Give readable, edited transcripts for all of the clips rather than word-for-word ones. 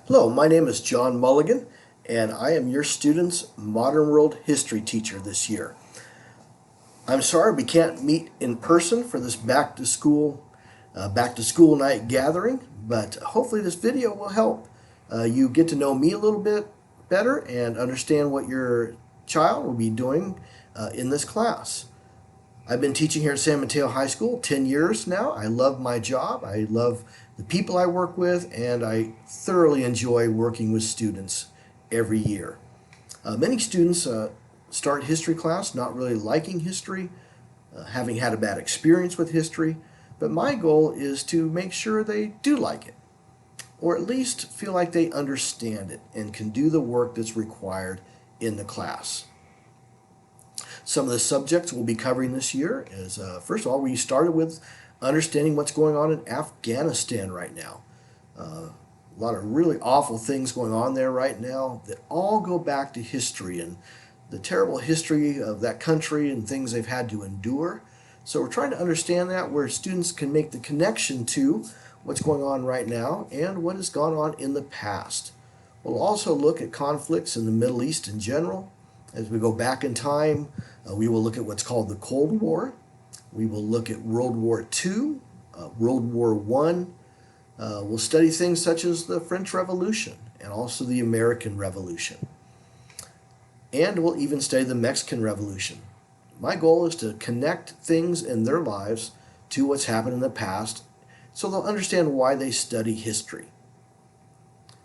Hello, my name is John Mulligan, and I am your student's Modern World History teacher this year. I'm sorry we can't meet in person for this back to school night gathering, but hopefully this video will help you get to know me a little bit better and understand what your child will be doing in this class. I've been teaching here at San Mateo High School 10 years now. I love my job. I love the people I work with, and I thoroughly enjoy working with students every year. Many students start history class not really liking history, having had a bad experience with history, but my goal is to make sure they do like it, or at least feel like they understand it and can do the work that's required in the class. Some of the subjects we'll be covering this year is, first of all, we started with understanding what's going on in Afghanistan right now. A lot of really awful things going on there right now that all go back to history and the terrible history of that country and things they've had to endure. So we're trying to understand that, where students can make the connection to what's going on right now and what has gone on in the past. We'll also look at conflicts in the Middle East in general. As we go back in time, we will look at what's called the Cold War. We will look at World War II, World War I. We'll study things such as the French Revolution and also the American Revolution. And we'll even study the Mexican Revolution. My goal is to connect things in their lives to what's happened in the past so they'll understand why they study history.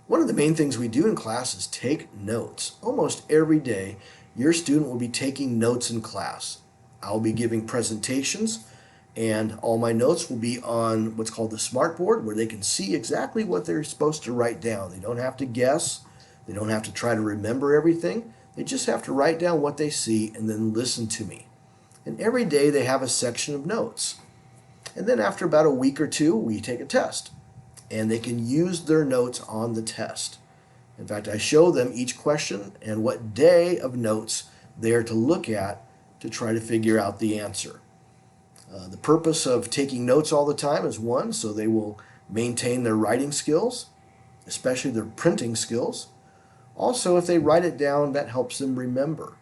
One of the main things we do in class is take notes. Almost every day, your student will be taking notes in class. I'll be giving presentations, and all my notes will be on what's called the smartboard, where they can see exactly what they're supposed to write down. They don't have to guess. They don't have to try to remember everything. They just have to write down what they see and then listen to me. And every day they have a section of notes. And then after about a week or two, we take a test, and they can use their notes on the test. In fact, I show them each question and what day of notes they are to look at to try to figure out the answer. The purpose of taking notes all the time is, one, so they will maintain their writing skills, especially their printing skills. Also, if they write it down, that helps them remember.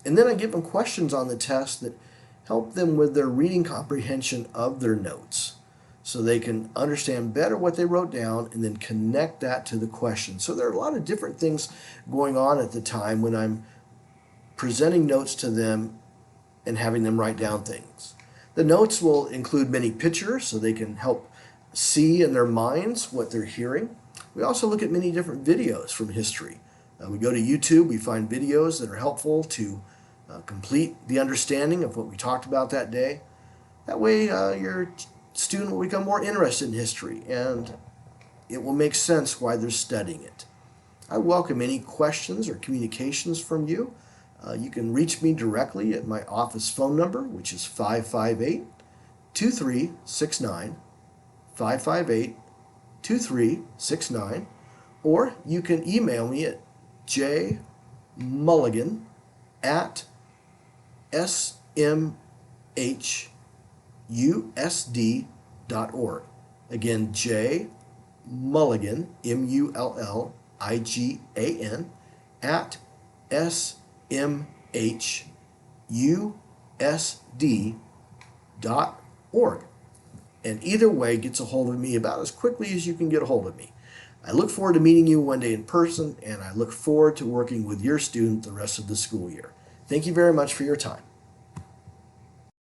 And then I give them questions on the test that help them with their reading comprehension of their notes, so they can understand better what they wrote down and then connect that to the question. So there are a lot of different things going on at the time when I'm presenting notes to them and having them write down things. The notes will include many pictures so they can help see in their minds what they're hearing. We also look at many different videos from history. We go to YouTube, we find videos that are helpful to complete the understanding of what we talked about that day. That way your student will become more interested in history, and it will make sense why they're studying it. I welcome any questions or communications from you. You can reach me directly at my office phone number, which is 558-2369, 558-2369, or you can email me at jmulligan@smhusd.org. Again, Mulligan, Mulligan, @smhusd.org. And either way gets a hold of me about as quickly as you can get a hold of me. I look forward to meeting you one day in person, and I look forward to working with your student the rest of the school year. Thank you very much for your time.